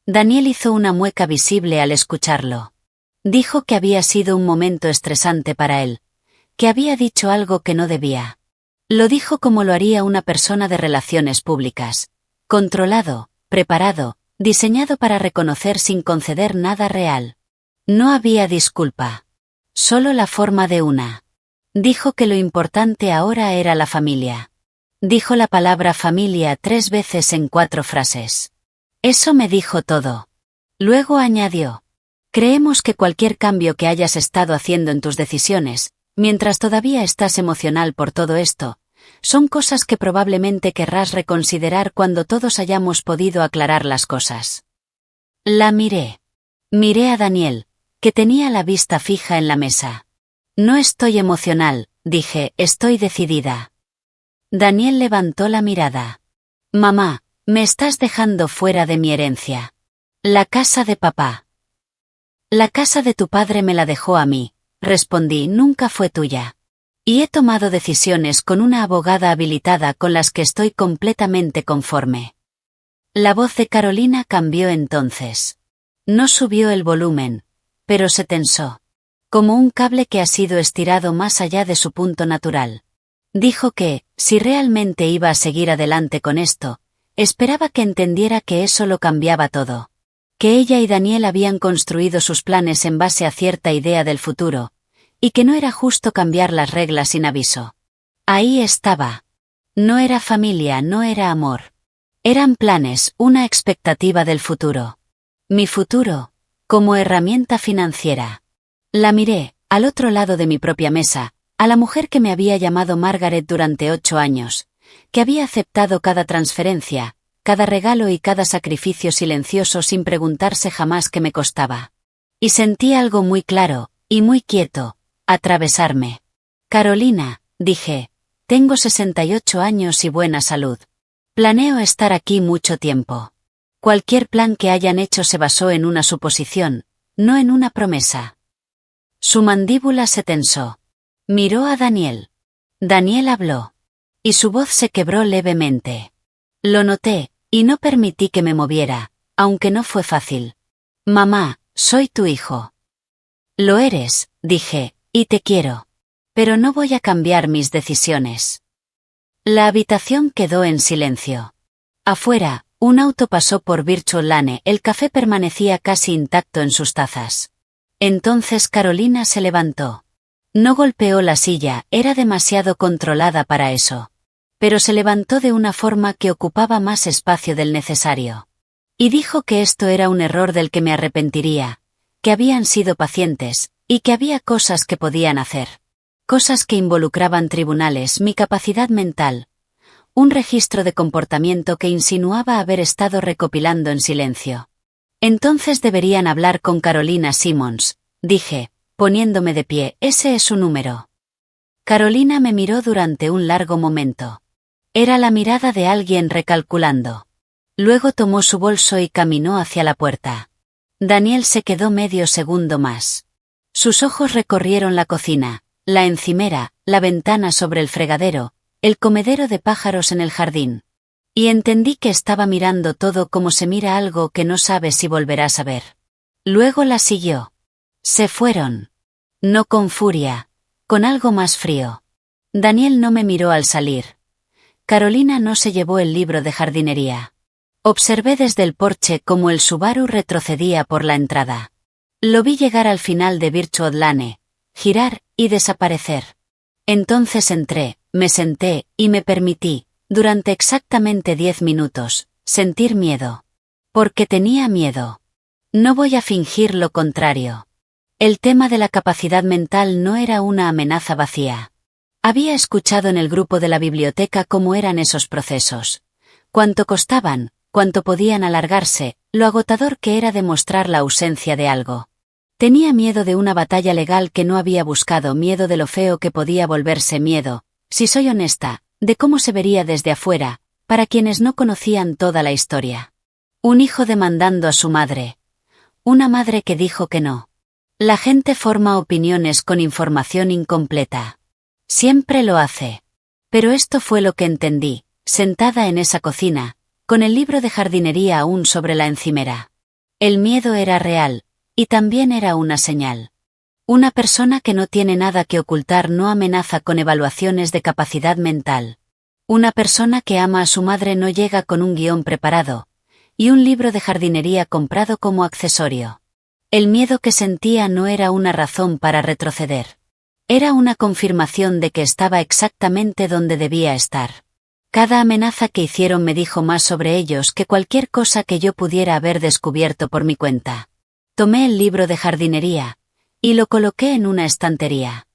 Daniel hizo una mueca visible al escucharlo. Dijo que había sido un momento estresante para él, que había dicho algo que no debía. Lo dijo como lo haría una persona de relaciones públicas. Controlado, preparado, diseñado para reconocer sin conceder nada real. No había disculpa. Solo la forma de una. Dijo que lo importante ahora era la familia. Dijo la palabra familia 3 veces en 4 frases. Eso me dijo todo. Luego añadió, «Creemos que cualquier cambio que hayas estado haciendo en tus decisiones, mientras todavía estás emocional por todo esto, son cosas que probablemente querrás reconsiderar cuando todos hayamos podido aclarar las cosas». La miré. Miré a Daniel, que tenía la vista fija en la mesa. No estoy emocional, dije, estoy decidida. Daniel levantó la mirada. Mamá, me estás dejando fuera de mi herencia. La casa de papá. La casa de tu padre me la dejó a mí, respondí, nunca fue tuya. Y he tomado decisiones con una abogada habilitada con las que estoy completamente conforme. La voz de Carolina cambió entonces. No subió el volumen, pero se tensó. Como un cable que ha sido estirado más allá de su punto natural. Dijo que, si realmente iba a seguir adelante con esto, esperaba que entendiera que eso lo cambiaba todo. Que ella y Daniel habían construido sus planes en base a cierta idea del futuro, y que no era justo cambiar las reglas sin aviso. Ahí estaba. No era familia, no era amor. Eran planes, una expectativa del futuro. Mi futuro, como herramienta financiera. La miré, al otro lado de mi propia mesa, a la mujer que me había llamado Margaret durante 8 años, que había aceptado cada transferencia, cada regalo y cada sacrificio silencioso sin preguntarse jamás qué me costaba. Y sentí algo muy claro, y muy quieto, atravesarme. Carolina, dije, tengo 68 años y buena salud. Planeo estar aquí mucho tiempo. Cualquier plan que hayan hecho se basó en una suposición, no en una promesa. Su mandíbula se tensó. Miró a Daniel. Daniel habló. Y su voz se quebró levemente. Lo noté, y no permití que me moviera, aunque no fue fácil. Mamá, soy tu hijo. Lo eres, dije, y te quiero. Pero no voy a cambiar mis decisiones. La habitación quedó en silencio. Afuera, un auto pasó por Virtual Lane, el café permanecía casi intacto en sus tazas. Entonces Carolina se levantó. No golpeó la silla, era demasiado controlada para eso. Pero se levantó de una forma que ocupaba más espacio del necesario. Y dijo que esto era un error del que me arrepentiría, que habían sido pacientes, y que había cosas que podían hacer. Cosas que involucraban tribunales, mi capacidad mental. Un registro de comportamiento que insinuaba haber estado recopilando en silencio. Entonces deberían hablar con Carolina Simmons, dije, poniéndome de pie, ese es su número. Carolina me miró durante un largo momento. Era la mirada de alguien recalculando. Luego tomó su bolso y caminó hacia la puerta. Daniel se quedó medio segundo más. Sus ojos recorrieron la cocina, la encimera, la ventana sobre el fregadero, el comedero de pájaros en el jardín. Y entendí que estaba mirando todo como se mira algo que no sabe si volverás a ver. Luego la siguió. Se fueron. No con furia, con algo más frío. Daniel no me miró al salir. Carolina no se llevó el libro de jardinería. Observé desde el porche cómo el Subaru retrocedía por la entrada. Lo vi llegar al final de Virtual Lane, girar y desaparecer. Entonces entré, me senté y me permití, durante exactamente 10 minutos, sentir miedo. Porque tenía miedo. No voy a fingir lo contrario. El tema de la capacidad mental no era una amenaza vacía. Había escuchado en el grupo de la biblioteca cómo eran esos procesos. Cuánto costaban, cuánto podían alargarse, lo agotador que era demostrar la ausencia de algo. Tenía miedo de una batalla legal que no había buscado, miedo de lo feo que podía volverse, miedo, si soy honesta, de cómo se vería desde afuera, para quienes no conocían toda la historia. Un hijo demandando a su madre. Una madre que dijo que no. La gente forma opiniones con información incompleta. Siempre lo hace. Pero esto fue lo que entendí, sentada en esa cocina, con el libro de jardinería aún sobre la encimera. El miedo era real, y también era una señal. Una persona que no tiene nada que ocultar no amenaza con evaluaciones de capacidad mental. Una persona que ama a su madre no llega con un guión preparado, y un libro de jardinería comprado como accesorio. El miedo que sentía no era una razón para retroceder. Era una confirmación de que estaba exactamente donde debía estar. Cada amenaza que hicieron me dijo más sobre ellos que cualquier cosa que yo pudiera haber descubierto por mi cuenta. Tomé el libro de jardinería, y lo coloqué en una estantería.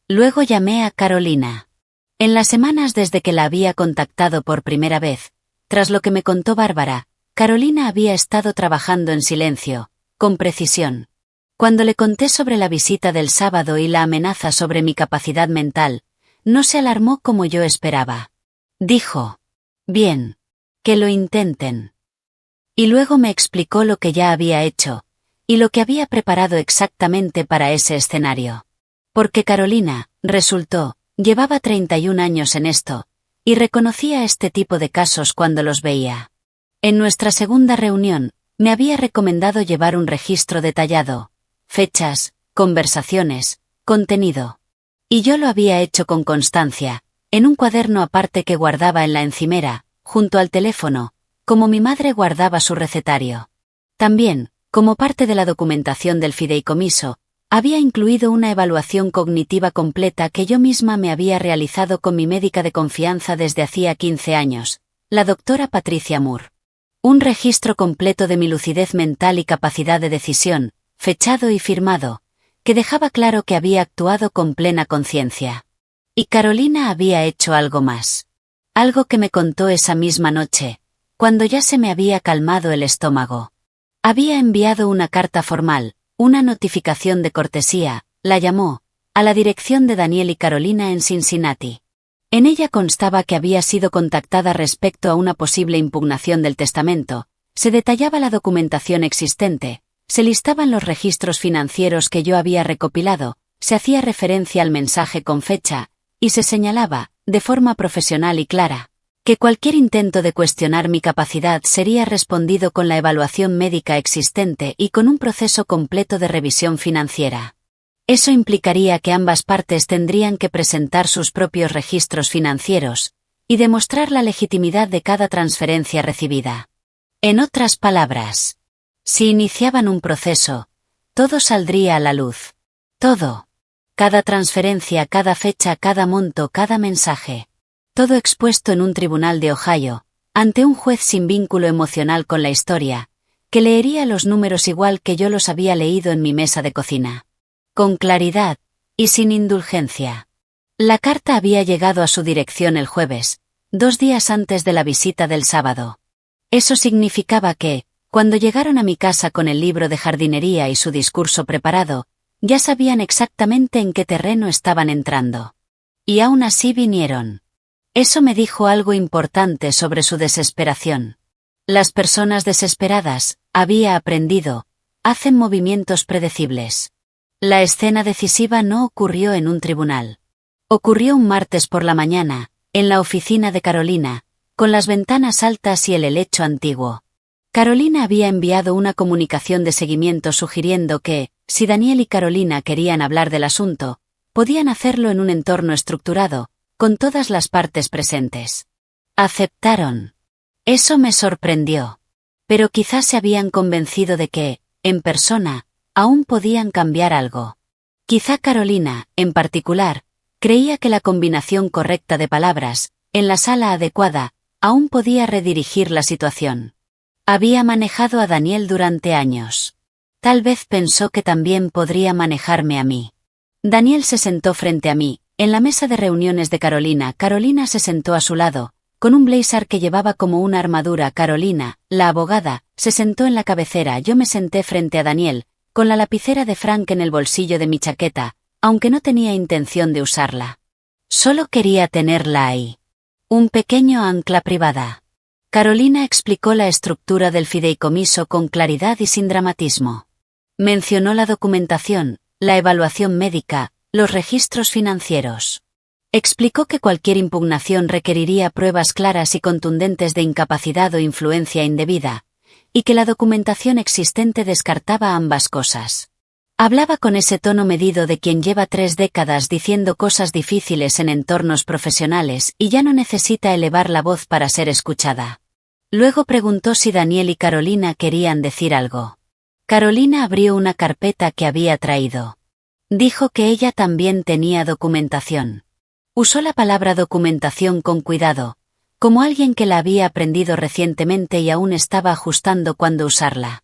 Luego llamé a Carolina. En las semanas desde que la había contactado por primera vez, tras lo que me contó Bárbara, Carolina había estado trabajando en silencio, con precisión. Cuando le conté sobre la visita del sábado y la amenaza sobre mi capacidad mental, no se alarmó como yo esperaba. Dijo: «Bien. Que lo intenten». Y luego me explicó lo que ya había hecho, y lo que había preparado exactamente para ese escenario. Porque Carolina, resultó, llevaba 31 años en esto, y reconocía este tipo de casos cuando los veía. En nuestra segunda reunión, me había recomendado llevar un registro detallado: fechas, conversaciones, contenido. Y yo lo había hecho con constancia, en un cuaderno aparte que guardaba en la encimera, junto al teléfono, como mi madre guardaba su recetario. También, como parte de la documentación del fideicomiso, había incluido una evaluación cognitiva completa que yo misma me había realizado con mi médica de confianza desde hacía 15 años, la doctora Patricia Moore. Un registro completo de mi lucidez mental y capacidad de decisión, fechado y firmado, que dejaba claro que había actuado con plena conciencia. Y Carolina había hecho algo más. Algo que me contó esa misma noche, cuando ya se me había calmado el estómago. Había enviado una carta formal, una notificación de cortesía, la llamó, a la dirección de Daniel y Carolina en Cincinnati. En ella constaba que había sido contactada respecto a una posible impugnación del testamento, se detallaba la documentación existente, se listaban los registros financieros que yo había recopilado, se hacía referencia al mensaje con fecha, y se señalaba, de forma profesional y clara, que cualquier intento de cuestionar mi capacidad sería respondido con la evaluación médica existente y con un proceso completo de revisión financiera. Eso implicaría que ambas partes tendrían que presentar sus propios registros financieros y demostrar la legitimidad de cada transferencia recibida. En otras palabras, si iniciaban un proceso, todo saldría a la luz. Todo. Cada transferencia, cada fecha, cada monto, cada mensaje. Todo expuesto en un tribunal de Ohio, ante un juez sin vínculo emocional con la historia, que leería los números igual que yo los había leído en mi mesa de cocina. Con claridad, y sin indulgencia. La carta había llegado a su dirección el jueves, 2 días antes de la visita del sábado. Eso significaba que, cuando llegaron a mi casa con el libro de jardinería y su discurso preparado, ya sabían exactamente en qué terreno estaban entrando. Y aún así vinieron. Eso me dijo algo importante sobre su desesperación. Las personas desesperadas, había aprendido, hacen movimientos predecibles. La escena decisiva no ocurrió en un tribunal. Ocurrió un martes por la mañana, en la oficina de Carolina, con las ventanas altas y el helecho antiguo. Carolina había enviado una comunicación de seguimiento sugiriendo que, si Daniel y Carolina querían hablar del asunto, podían hacerlo en un entorno estructurado, con todas las partes presentes. Aceptaron. Eso me sorprendió. Pero quizás se habían convencido de que, en persona, aún podían cambiar algo. Quizá Carolina, en particular, creía que la combinación correcta de palabras, en la sala adecuada, aún podía redirigir la situación. Había manejado a Daniel durante años. Tal vez pensó que también podría manejarme a mí. Daniel se sentó frente a mí, en la mesa de reuniones de Carolina. Carolina se sentó a su lado, con un blazer que llevaba como una armadura. Carolina, la abogada, se sentó en la cabecera. Yo me senté frente a Daniel, con la lapicera de Frank en el bolsillo de mi chaqueta, aunque no tenía intención de usarla. Solo quería tenerla ahí. Un pequeño ancla privada. Carolina explicó la estructura del fideicomiso con claridad y sin dramatismo. Mencionó la documentación, la evaluación médica, los registros financieros. Explicó que cualquier impugnación requeriría pruebas claras y contundentes de incapacidad o influencia indebida, y que la documentación existente descartaba ambas cosas. Hablaba con ese tono medido de quien lleva 3 décadas diciendo cosas difíciles en entornos profesionales y ya no necesita elevar la voz para ser escuchada. Luego preguntó si Daniel y Carolina querían decir algo. Carolina abrió una carpeta que había traído. Dijo que ella también tenía documentación. Usó la palabra documentación con cuidado, como alguien que la había aprendido recientemente y aún estaba ajustando cuándo usarla.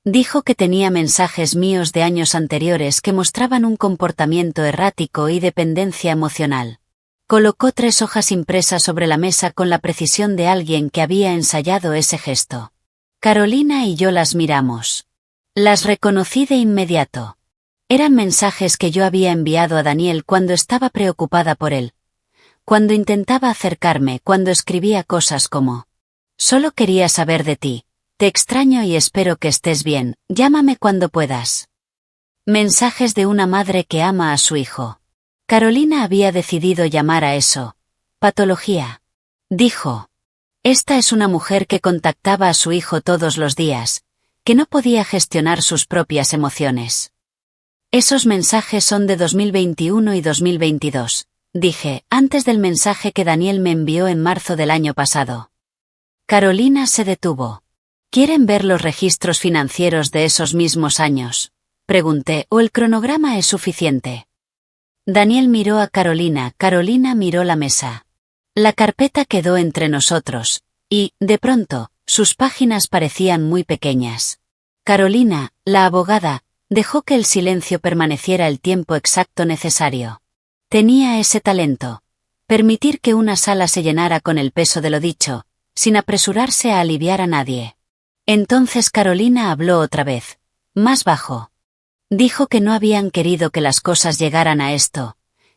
Dijo que tenía mensajes míos de años anteriores que mostraban un comportamiento errático y dependencia emocional. Colocó 3 hojas impresas sobre la mesa con la precisión de alguien que había ensayado ese gesto. Carolina y yo las miramos. Las reconocí de inmediato. Eran mensajes que yo había enviado a Daniel cuando estaba preocupada por él. Cuando intentaba acercarme, cuando escribía cosas como: solo quería saber de ti. Te extraño y espero que estés bien. Llámame cuando puedas. Mensajes de una madre que ama a su hijo. Carolina había decidido llamar a eso patología. Dijo: esta es una mujer que contactaba a su hijo todos los días, que no podía gestionar sus propias emociones. Esos mensajes son de 2021 y 2022, dije, antes del mensaje que Daniel me envió en marzo del año pasado. Carolina se detuvo. ¿Quieren ver los registros financieros de esos mismos años?, pregunté, ¿o el cronograma es suficiente? Daniel miró a Carolina, Carolina miró la mesa. La carpeta quedó entre nosotros, y, de pronto, sus páginas parecían muy pequeñas. Carolina, la abogada, dejó que el silencio permaneciera el tiempo exacto necesario. Tenía ese talento. Permitir que una sala se llenara con el peso de lo dicho, sin apresurarse a aliviar a nadie. Entonces Carolina habló otra vez, más bajo. Dijo que no habían querido que las cosas llegaran a esto,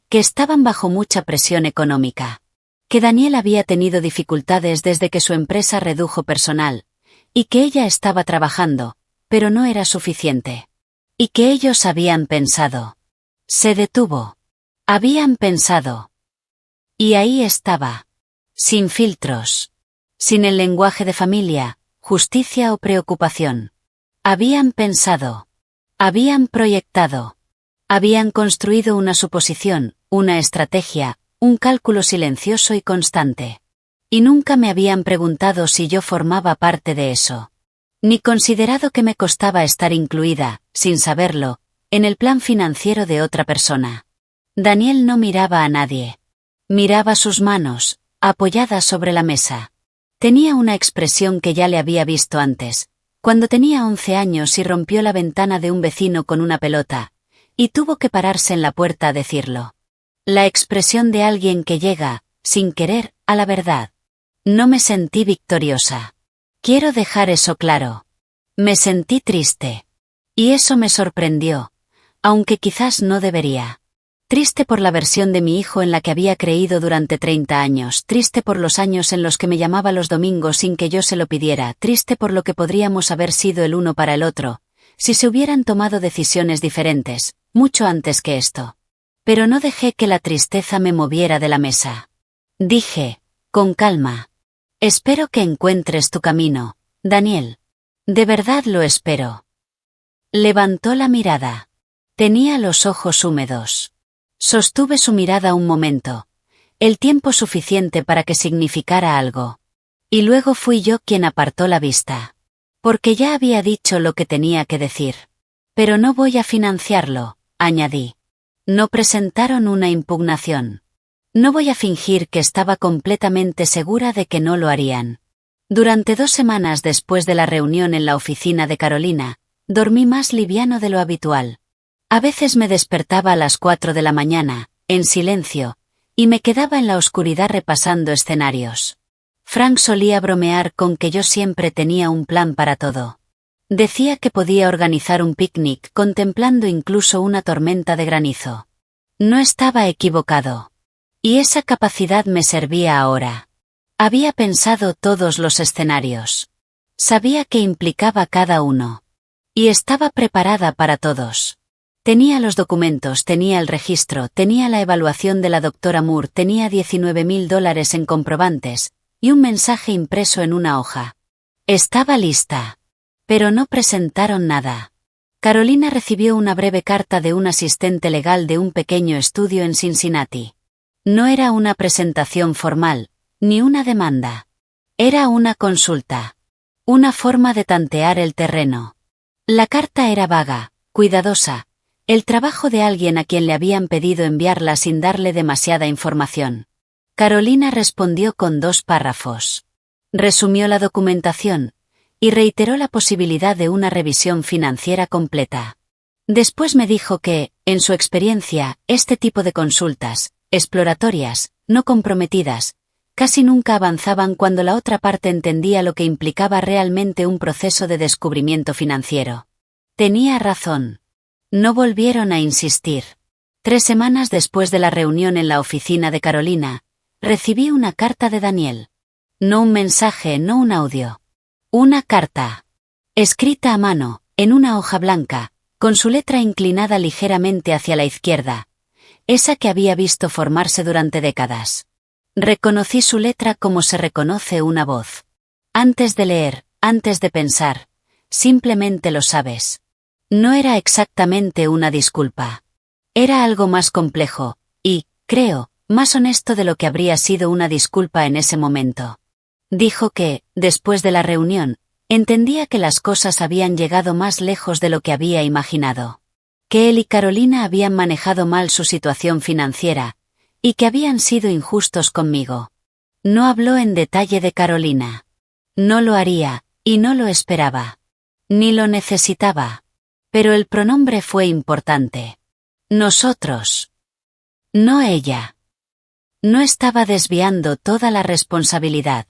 que estaban bajo mucha presión económica, que Daniel había tenido dificultades desde que su empresa redujo personal, y que ella estaba trabajando, pero no era suficiente. Y que ellos habían pensado. Se detuvo. Habían pensado. Y ahí estaba. Sin filtros. Sin el lenguaje de familia, justicia o preocupación. Habían pensado. Habían proyectado. Habían construido una suposición, una estrategia, un cálculo silencioso y constante. Y nunca me habían preguntado si yo formaba parte de eso. Ni considerado que me costaba estar incluida, sin saberlo, en el plan financiero de otra persona. Daniel no miraba a nadie. Miraba sus manos, apoyadas sobre la mesa. Tenía una expresión que ya le había visto antes, cuando tenía 11 años y rompió la ventana de un vecino con una pelota, y tuvo que pararse en la puerta a decirlo. La expresión de alguien que llega, sin querer, a la verdad. No me sentí victoriosa. Quiero dejar eso claro. Me sentí triste. Y eso me sorprendió, aunque quizás no debería. Triste por la versión de mi hijo en la que había creído durante 30 años, triste por los años en los que me llamaba los domingos sin que yo se lo pidiera, triste por lo que podríamos haber sido el uno para el otro, si se hubieran tomado decisiones diferentes, mucho antes que esto. Pero no dejé que la tristeza me moviera de la mesa. Dije, con calma: espero que encuentres tu camino, Daniel. De verdad lo espero. Levantó la mirada. Tenía los ojos húmedos. Sostuve su mirada un momento, el tiempo suficiente para que significara algo. Y luego fui yo quien apartó la vista. Porque ya había dicho lo que tenía que decir. Pero no voy a financiarlo, añadí. No presentaron una impugnación. No voy a fingir que estaba completamente segura de que no lo harían. Durante 2 semanas después de la reunión en la oficina de Carolina, dormí más liviano de lo habitual. A veces me despertaba a las 4 de la mañana, en silencio, y me quedaba en la oscuridad repasando escenarios. Frank solía bromear con que yo siempre tenía un plan para todo. Decía que podía organizar un picnic contemplando incluso una tormenta de granizo. No estaba equivocado. Y esa capacidad me servía ahora. Había pensado todos los escenarios. Sabía qué implicaba cada uno. Y estaba preparada para todos. Tenía los documentos, tenía el registro, tenía la evaluación de la doctora Moore, tenía $19,000 en comprobantes, y un mensaje impreso en una hoja. Estaba lista. Pero no presentaron nada. Carolina recibió una breve carta de un asistente legal de un pequeño estudio en Cincinnati. No era una presentación formal, ni una demanda. Era una consulta. Una forma de tantear el terreno. La carta era vaga, cuidadosa, el trabajo de alguien a quien le habían pedido enviarla sin darle demasiada información. Carolina respondió con 2 párrafos. Resumió la documentación, y reiteró la posibilidad de una revisión financiera completa. Después me dijo que, en su experiencia, este tipo de consultas, exploratorias, no comprometidas, casi nunca avanzaban cuando la otra parte entendía lo que implicaba realmente un proceso de descubrimiento financiero. Tenía razón. No volvieron a insistir. 3 semanas después de la reunión en la oficina de Carolina, recibí una carta de Daniel. No un mensaje, no un audio. Una carta. Escrita a mano, en una hoja blanca, con su letra inclinada ligeramente hacia la izquierda, esa que había visto formarse durante décadas. Reconocí su letra como se reconoce una voz. Antes de leer, antes de pensar, simplemente lo sabes. No era exactamente una disculpa. Era algo más complejo, y, creo, más honesto de lo que habría sido una disculpa en ese momento. Dijo que, después de la reunión, entendía que las cosas habían llegado más lejos de lo que había imaginado. Que él y Carolina habían manejado mal su situación financiera, y que habían sido injustos conmigo. No habló en detalle de Carolina. No lo haría, y no lo esperaba. Ni lo necesitaba. Pero el pronombre fue importante. Nosotros. No ella. No estaba desviando toda la responsabilidad.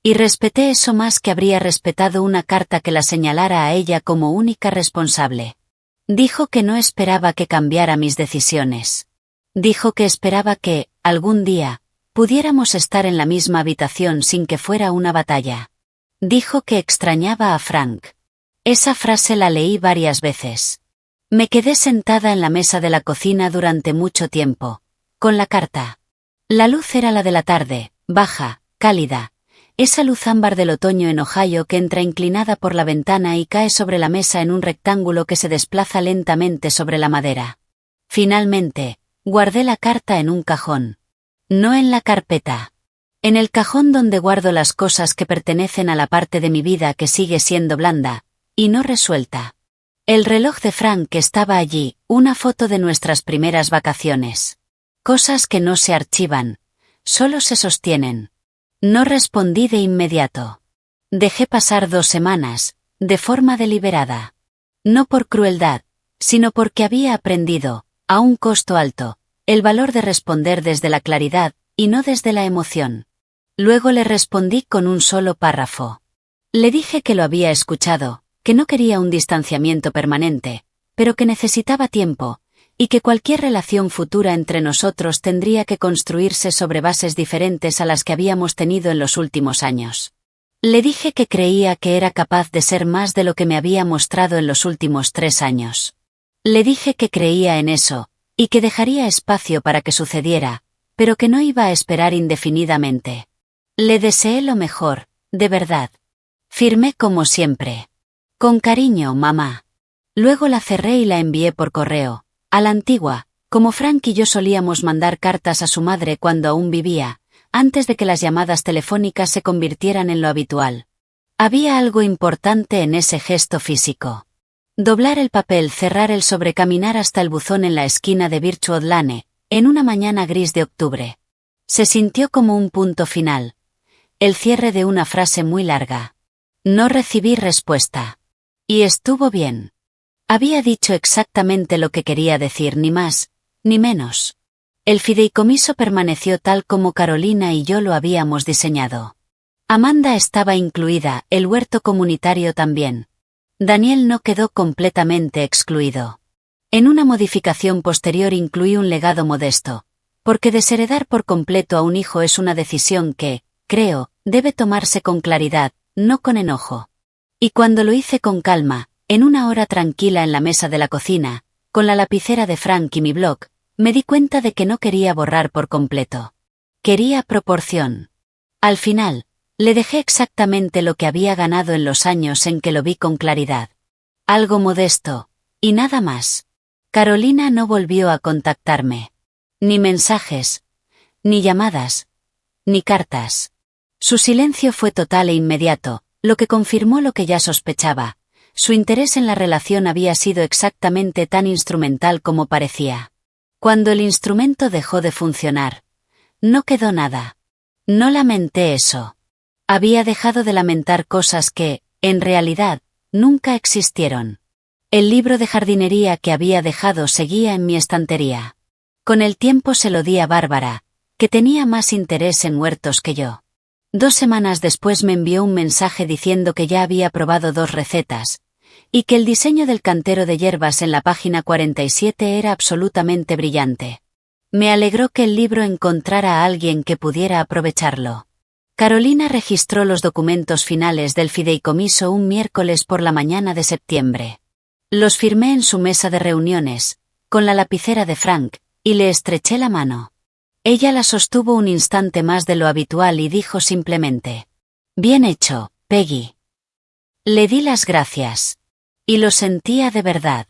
Y respeté eso más que habría respetado una carta que la señalara a ella como única responsable. Dijo que no esperaba que cambiara mis decisiones. Dijo que esperaba que, algún día, pudiéramos estar en la misma habitación sin que fuera una batalla. Dijo que extrañaba a Frank. Esa frase la leí varias veces. Me quedé sentada en la mesa de la cocina durante mucho tiempo, con la carta. La luz era la de la tarde, baja, cálida. Esa luz ámbar del otoño en Ohio que entra inclinada por la ventana y cae sobre la mesa en un rectángulo que se desplaza lentamente sobre la madera. Finalmente, guardé la carta en un cajón. No en la carpeta. En el cajón donde guardo las cosas que pertenecen a la parte de mi vida que sigue siendo blanda, y no resuelta. El reloj de Frank estaba allí, una foto de nuestras primeras vacaciones. Cosas que no se archivan, solo se sostienen. No respondí de inmediato. Dejé pasar 2 semanas, de forma deliberada. No por crueldad, sino porque había aprendido, a un costo alto, el valor de responder desde la claridad, y no desde la emoción. Luego le respondí con un solo párrafo. Le dije que lo había escuchado, que no quería un distanciamiento permanente, pero que necesitaba tiempo, y que cualquier relación futura entre nosotros tendría que construirse sobre bases diferentes a las que habíamos tenido en los últimos años. Le dije que creía que era capaz de ser más de lo que me había mostrado en los últimos 3 años. Le dije que creía en eso, y que dejaría espacio para que sucediera, pero que no iba a esperar indefinidamente. Le deseé lo mejor, de verdad. Firmé como siempre. Con cariño, mamá. Luego la cerré y la envié por correo. A la antigua, como Frank y yo solíamos mandar cartas a su madre cuando aún vivía, antes de que las llamadas telefónicas se convirtieran en lo habitual. Había algo importante en ese gesto físico. Doblar el papel, cerrar el sobre, caminar hasta el buzón en la esquina de Birchwood Lane, en una mañana gris de octubre. Se sintió como un punto final. El cierre de una frase muy larga. No recibí respuesta. Y estuvo bien. Había dicho exactamente lo que quería decir, ni más, ni menos. El fideicomiso permaneció tal como Carolina y yo lo habíamos diseñado. Amanda estaba incluida, el huerto comunitario también. Daniel no quedó completamente excluido. En una modificación posterior incluí un legado modesto, porque desheredar por completo a un hijo es una decisión que, creo, debe tomarse con claridad, no con enojo. Y cuando lo hice con calma, en una hora tranquila en la mesa de la cocina, con la lapicera de Frank y mi blog, me di cuenta de que no quería borrar por completo. Quería proporción. Al final, le dejé exactamente lo que había ganado en los años en que lo vi con claridad. Algo modesto, y nada más. Carolina no volvió a contactarme. Ni mensajes, ni llamadas, ni cartas. Su silencio fue total e inmediato, lo que confirmó lo que ya sospechaba. Su interés en la relación había sido exactamente tan instrumental como parecía. Cuando el instrumento dejó de funcionar, no quedó nada. No lamenté eso. Había dejado de lamentar cosas que, en realidad, nunca existieron. El libro de jardinería que había dejado seguía en mi estantería. Con el tiempo se lo di a Bárbara, que tenía más interés en huertos que yo. 2 semanas después me envió un mensaje diciendo que ya había probado 2 recetas, y que el diseño del cantero de hierbas en la página 47 era absolutamente brillante. Me alegró que el libro encontrara a alguien que pudiera aprovecharlo. Carolina registró los documentos finales del fideicomiso un miércoles por la mañana de septiembre. Los firmé en su mesa de reuniones, con la lapicera de Frank, y le estreché la mano. Ella la sostuvo un instante más de lo habitual y dijo simplemente: «Bien hecho, Peggy». Le di las gracias. Y lo sentía de verdad.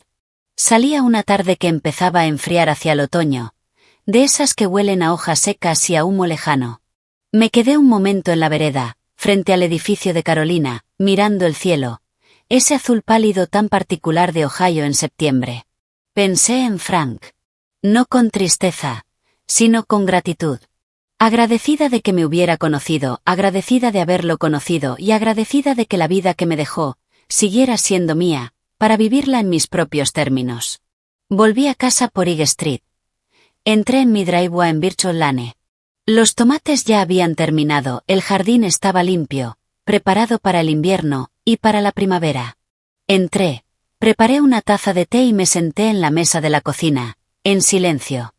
Salía una tarde que empezaba a enfriar hacia el otoño, de esas que huelen a hojas secas y a humo lejano. Me quedé un momento en la vereda, frente al edificio de Carolina, mirando el cielo, ese azul pálido tan particular de Ohio en septiembre. Pensé en Frank. No con tristeza, sino con gratitud. Agradecida de que me hubiera conocido, agradecida de haberlo conocido y agradecida de que la vida que me dejó siguiera siendo mía, para vivirla en mis propios términos. Volví a casa por High Street. Entré en mi driveway en Birchwood Lane. Los tomates ya habían terminado, el jardín estaba limpio, preparado para el invierno y para la primavera. Entré, preparé una taza de té y me senté en la mesa de la cocina, en silencio.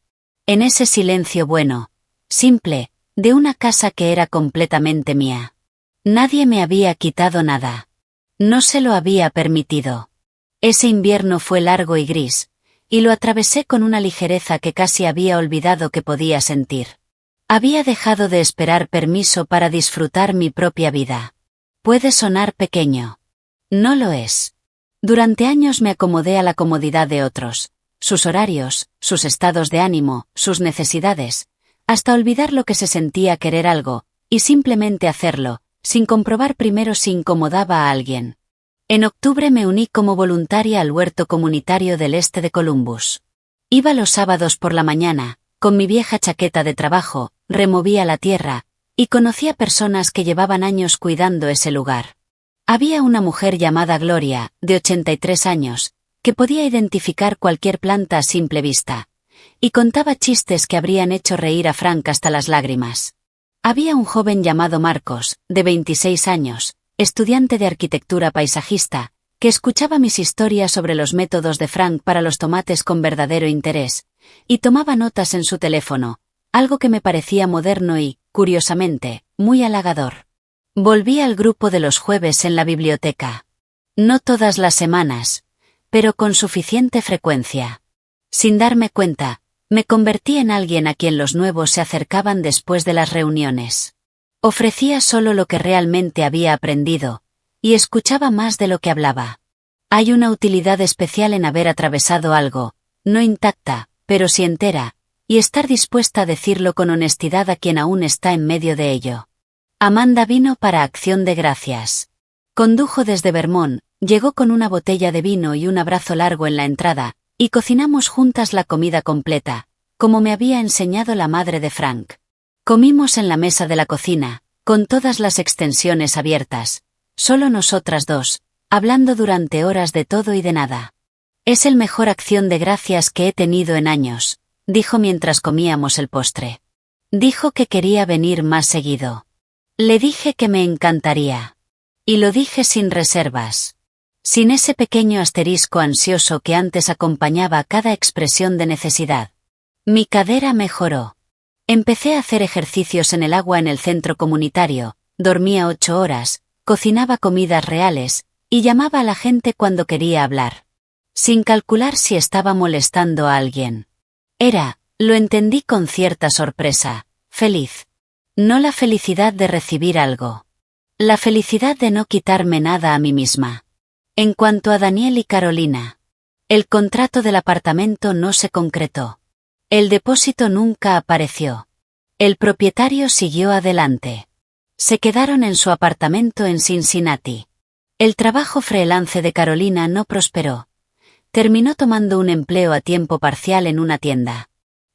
En ese silencio bueno, simple, de una casa que era completamente mía. Nadie me había quitado nada. No se lo había permitido. Ese invierno fue largo y gris, y lo atravesé con una ligereza que casi había olvidado que podía sentir. Había dejado de esperar permiso para disfrutar mi propia vida. Puede sonar pequeño. No lo es. Durante años me acomodé a la comodidad de otros, sus horarios, sus estados de ánimo, sus necesidades, hasta olvidar lo que se sentía querer algo, y simplemente hacerlo, sin comprobar primero si incomodaba a alguien. En octubre me uní como voluntaria al huerto comunitario del este de Columbus. Iba los sábados por la mañana, con mi vieja chaqueta de trabajo, removía la tierra, y conocía personas que llevaban años cuidando ese lugar. Había una mujer llamada Gloria, de 83 años, que podía identificar cualquier planta a simple vista, y contaba chistes que habrían hecho reír a Frank hasta las lágrimas. Había un joven llamado Marcos, de 26 años, estudiante de arquitectura paisajista, que escuchaba mis historias sobre los métodos de Frank para los tomates con verdadero interés, y tomaba notas en su teléfono, algo que me parecía moderno y, curiosamente, muy halagador. Volví al grupo de los jueves en la biblioteca. No todas las semanas, pero con suficiente frecuencia. Sin darme cuenta, me convertí en alguien a quien los nuevos se acercaban después de las reuniones. Ofrecía solo lo que realmente había aprendido, y escuchaba más de lo que hablaba. Hay una utilidad especial en haber atravesado algo, no intacta, pero sí entera, y estar dispuesta a decirlo con honestidad a quien aún está en medio de ello. Amanda vino para Acción de Gracias. Condujo desde Vermont, llegó con una botella de vino y un abrazo largo en la entrada, y cocinamos juntas la comida completa, como me había enseñado la madre de Frank. Comimos en la mesa de la cocina, con todas las extensiones abiertas, solo nosotras dos, hablando durante horas de todo y de nada. Es el mejor Acción de Gracias que he tenido en años, dijo mientras comíamos el postre. Dijo que quería venir más seguido. Le dije que me encantaría. Y lo dije sin reservas. Sin ese pequeño asterisco ansioso que antes acompañaba cada expresión de necesidad. Mi cadera mejoró. Empecé a hacer ejercicios en el agua en el centro comunitario, dormía 8 horas, cocinaba comidas reales, y llamaba a la gente cuando quería hablar. Sin calcular si estaba molestando a alguien. Lo entendí con cierta sorpresa, feliz. No la felicidad de recibir algo. La felicidad de no quitarme nada a mí misma. En cuanto a Daniel y Carolina, el contrato del apartamento no se concretó. El depósito nunca apareció. El propietario siguió adelante. Se quedaron en su apartamento en Cincinnati. El trabajo freelance de Carolina no prosperó. Terminó tomando un empleo a tiempo parcial en una tienda.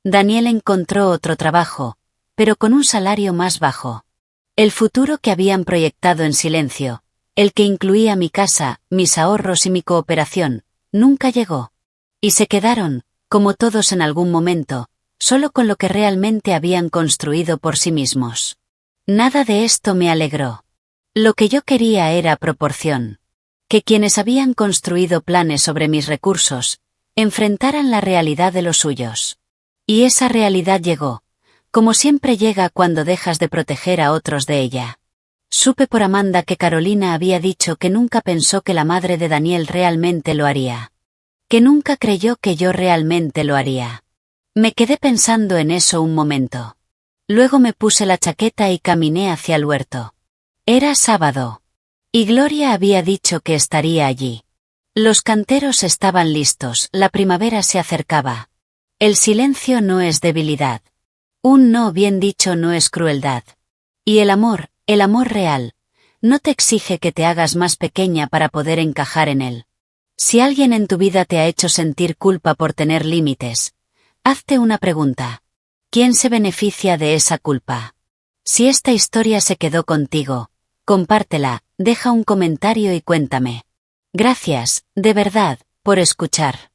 Daniel encontró otro trabajo, pero con un salario más bajo. El futuro que habían proyectado en silencio, el que incluía mi casa, mis ahorros y mi cooperación, nunca llegó. Y se quedaron, como todos en algún momento, solo con lo que realmente habían construido por sí mismos. Nada de esto me alegró. Lo que yo quería era proporción. Que quienes habían construido planes sobre mis recursos, enfrentaran la realidad de los suyos. Y esa realidad llegó, como siempre llega cuando dejas de proteger a otros de ella. Supe por Amanda que Carolina había dicho que nunca pensó que la madre de Daniel realmente lo haría. Que nunca creyó que yo realmente lo haría. Me quedé pensando en eso un momento. Luego me puse la chaqueta y caminé hacia el huerto. Era sábado. Y Gloria había dicho que estaría allí. Los canteros estaban listos, la primavera se acercaba. El silencio no es debilidad. Un no bien dicho no es crueldad. Y el amor real, no te exige que te hagas más pequeña para poder encajar en él. Si alguien en tu vida te ha hecho sentir culpa por tener límites, hazte una pregunta. ¿Quién se beneficia de esa culpa? Si esta historia se quedó contigo, compártela, deja un comentario y cuéntame. Gracias, de verdad, por escuchar.